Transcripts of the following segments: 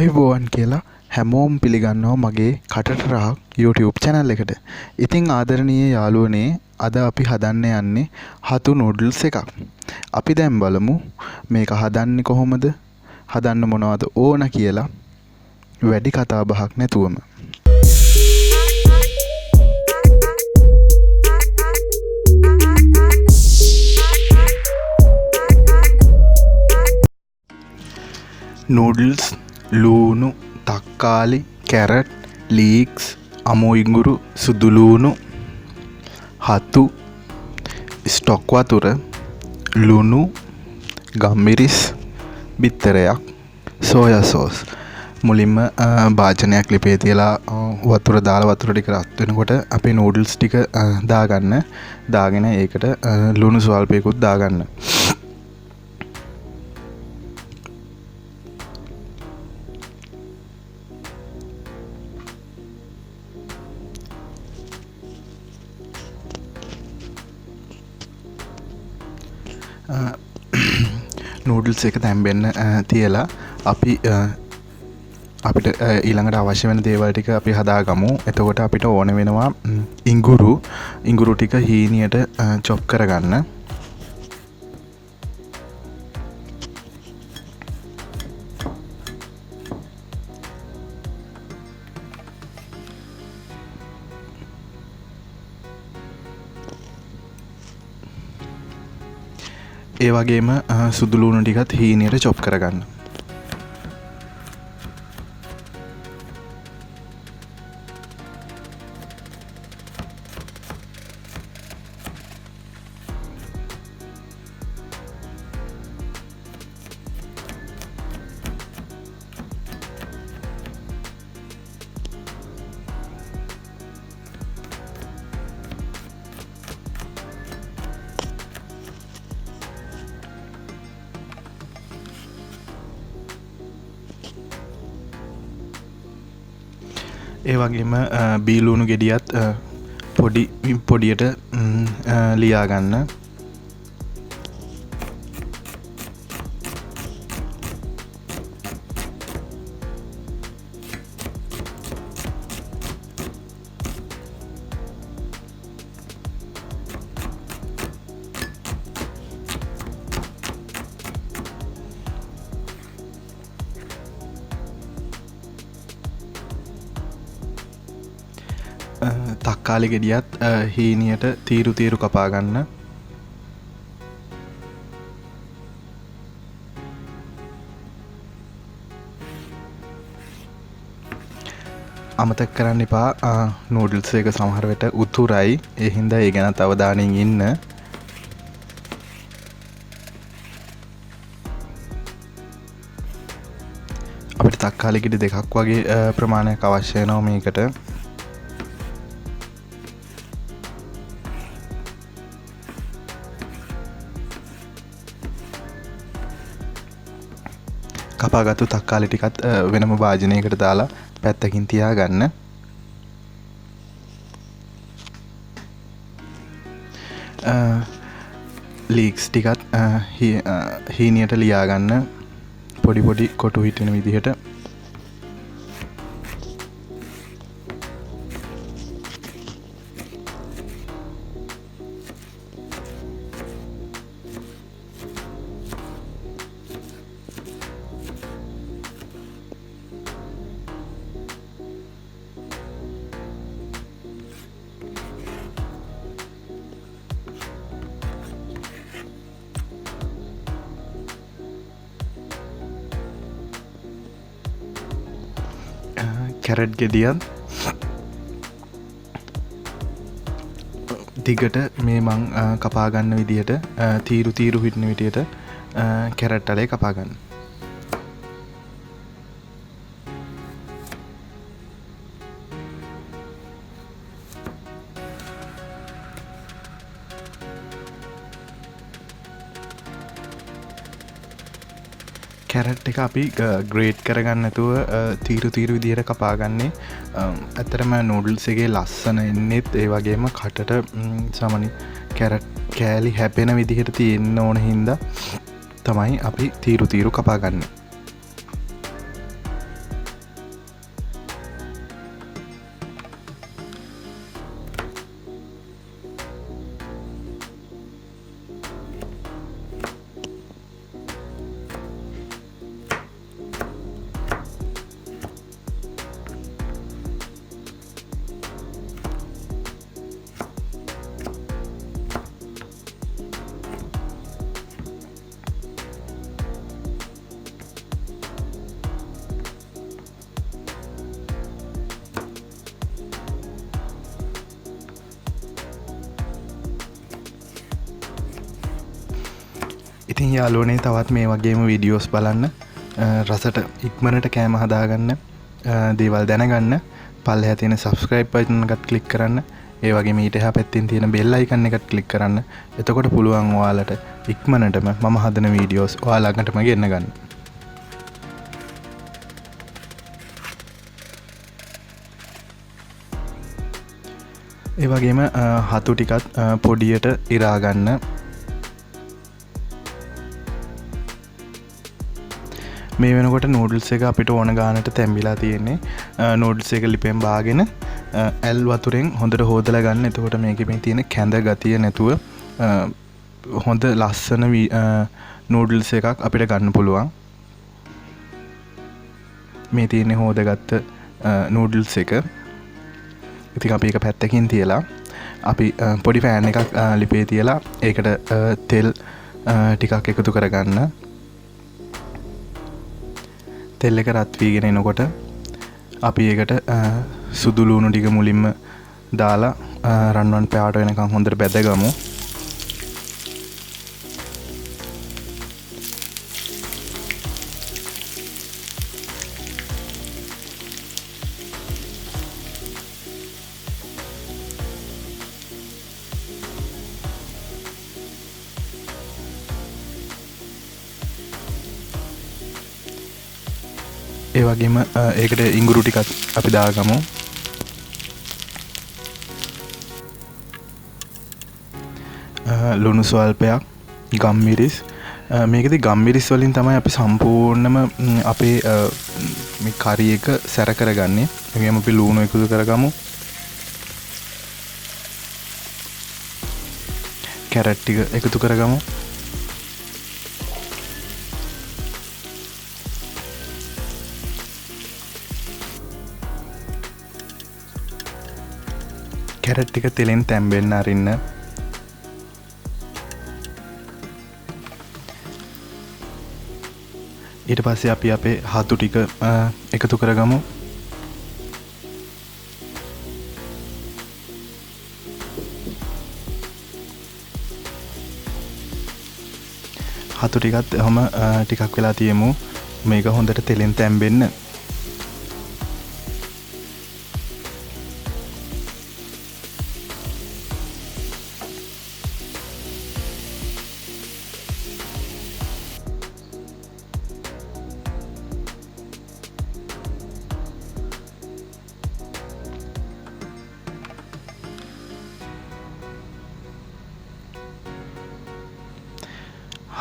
ආයුබෝවන් කියලා හැමෝම පිළිගන්නවා මගේ කටට රහක් YouTube channel එකට. ඉතින් ආදරණීය යාළුවනේ අද අපි හදන්න යන්නේ හතු noodles එකක්. අපි දැන් බලමු මේක හදන්නේ කොහොමද? හදන්න මොනවද ඕන කියලා වැඩි කතා බහක් නැතුවම. noodles ලූණු තක්කාලි කැරට් ලීක්ස් අමු ඉඟුරු සුදු ලූණු හතු ස්ටොක් වතුර ලුණු ගම්මිරිස් බිත්තරයක් සෝයා සෝස් මුලින්ම භාජනයක් ලිපේ තියලා වතුර දාලා වතුර ටික රත් වෙනකොට අපි noodles ටික දාගෙන ඒකට ලුණු ස්වල්පයකුත් දාගන්න. noodles එක තැම්බෙන්න තියලා අපි අපිට ඊළඟට අවශ්‍ය වෙන දේවල් ටික අපි හදාගමු. එතකොට අපිට ඕන වෙනවා ඉඟුරු ටික හීනියට chop කරගන්න. ඒ වගේම සුදු ලුණු ටිකත් හීනියට chop කරගන්න. ඒ වගේම බීලුණු ගෙඩියත් පොඩියට ලියා ගන්න. තක්කාලි ගෙඩියත් හීනියට තීරු කපා ගන්න. අමතක කරන්න එපා noodles එක සමහර වෙලට උතුරයි. ඒ හින්දා ඒ ගැන අවධානයෙන් ඉන්න. අපිට තක්කාලි ගෙඩි දෙකක් වගේ ප්‍රමාණයක් අවශ්‍ය වෙනවා මේකට. කපාගත්තු තක්කාලි ටිකත් වෙනම භාජනයකට දාලා පැත්තකින් තියාගන්න. ලීක්ස් ටිකත් හීනියට ලියාගන්න පොඩි කොටු හිටින විදිහට. කැරට් ගෙඩියත් දිගට මේ මං කපා ගන්න විදිහට තීරු හිටින විදිහට කැරට් අලේ කපා ගන්න. කැරට් එක අපි ග්‍රේට් කරගන්න නැතුව තීරු විදිහට කපා ගන්නේ. ඇත්තටම noodles එකේ ලස්සන එන්නේත් ඒ වගේම කටට සමනි කැරට් කෑලි හැපෙන විදිහට තියෙන්න ඕන හින්දා තමයි අපි තීරු කපා ගන්නේ. ඉතින් යාළුවනේ තවත් මේ වගේම වීඩියෝස් බලන්න රසට ඉක්මනට කෑම හදාගන්න දේවල් දැනගන්න පල්ලෙහා තියෙන subscribe button එකත් ක්ලික් කරන්න. ඒ වගේම ඊට එහා පැත්තෙන් තියෙන bell icon එකත් ක්ලික් කරන්න. එතකොට පුළුවන් ඔයාලට ඉක්මනටම මම හදන වීඩියෝස් ඔයාලා ළඟටම ගෙන්න ගන්න. ඒ වගේම හතු ටිකත් පොඩියට ඉරා ගන්න. මේ වෙනකොට නූඩල්ස් එක අපිට ඕන ගානට තැම්බිලා තියෙන්නේ. නූඩල්ස් එක ලිපෙන් බාගෙන ඇල් වතුරෙන් හොඳට හොදලා ගන්න. එතකොට මේකේ මේ තියෙන කැඳ ගතිය නැතුව හොඳ ලස්සන නූඩල්ස් එකක් අපිට ගන්න පුළුවන්. මේ තියෙන්නේ හොදගත්ත නූඩල්ස් එක. ඉතින් අපි එක පැත්තකින් තියලා අපි පොඩි පෑන් එකක් ලිපේ තියලා ඒකට තෙල් ටිකක් එකතු කරගන්න. තෙල් එක රත් වීගෙන එනකොට අපි ඒකට සුදු ලුණු ටික මුලින්ම දාලා රන්වන් පාට වෙනකන් හොඳට බැදගමු. ඒ වගේම ඒකට ඉඟුරු ටිකක් අපි දාගමු. ලුණු ස්වල්පයක්, ගම්මිරිස්. මේකෙදි ගම්මිරිස් වලින් තමයි අපි සම්පූර්ණම අපේ මේ කරි එක සැර කරගන්නේ. ඒ වගේම අපි ලුණු එකතු කරගමු. කැරට් ටික එකතු කරගමු. කැරට් ටික තෙලෙන් තැම්බෙන්න අරින්න. ඊට පස්සේ අපි අපේ හතු ටික එකතු කරගමු. හතු ටිකත් එහෙම ටිකක් වෙලා තියමු. මේක හොඳට තෙලෙන් තැම්බෙන්න.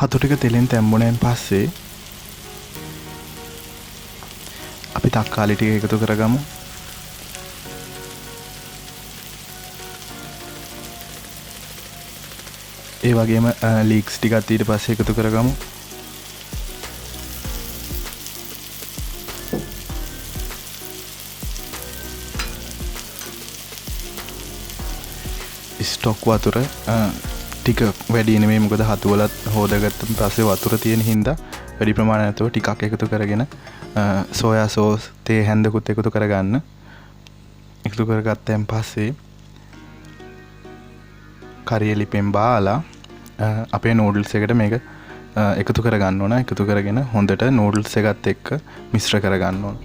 හතු ටික තෙලෙන් තැම්බුණෙන් පස්සේ අපි තක්කාලි ටික එකතු කරගමු. ඒ වගේම ලීක්ස් ටිකත් ඊට පස්සේ එකතු කරගමු. ස්ටොක් වතුර ටික වැඩි නෙමෙයි, මොකද හතු වලත් හොදාගත්තන් පස්සේ වතුර තියෙන හින්දා වැඩි ප්‍රමාණයකට ටිකක් එකතු කරගෙන සෝයා සෝස් තේ හැන්දකුත් එකතු කරගන්න. එකතු කරගත්තෙන් පස්සේ කරිය ලිපෙන් බාලා අපේ නූඩල්ස් එකට මේක එකතු කරගන්න ඕන. එකතු කරගෙන හොඳට නූඩල්ස් එකත් එක්ක මිශ්‍ර කරගන්න ඕන.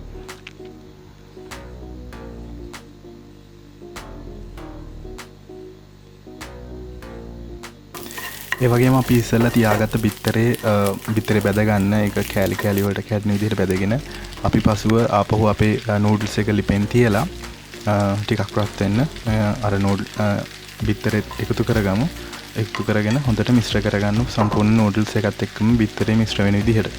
ඒ වගේම අපි ඉස්සෙල්ලා තියාගත්ත බිත්තරේ බැද ගන්න. ඒක කෑලි කෑලි වලට කැඩෙන විදිහට බැදගෙන අපි පසුව ආපහු අපේ නූඩල්ස් එක ලිපෙන් තියලා ටිකක් රත් වෙන්න අර බිත්තරේ එකතු කරගමු. එකතු කරගෙන හොඳට මිශ්‍ර කරගන්න සම්පූර්ණ නූඩල්ස් එකත් එක්කම බිත්තරේ මිශ්‍ර වෙන විදිහට.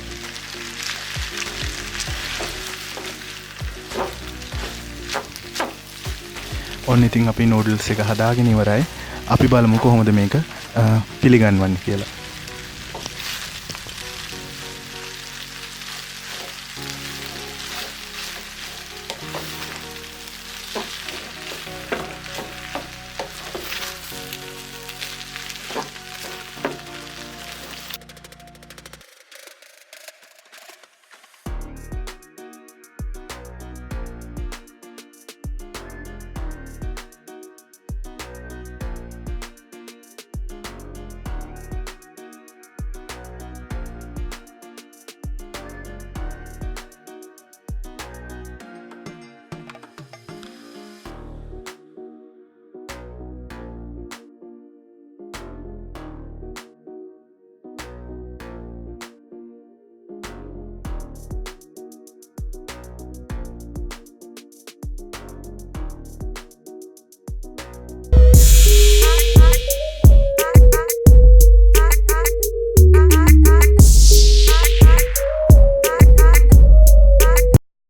ඔන්න ඉතින් අපි නූඩල්ස් එක හදාගෙන ඉවරයි. අපි බලමු කොහොමද මේක පිළිගන්වන්නේ කියලා.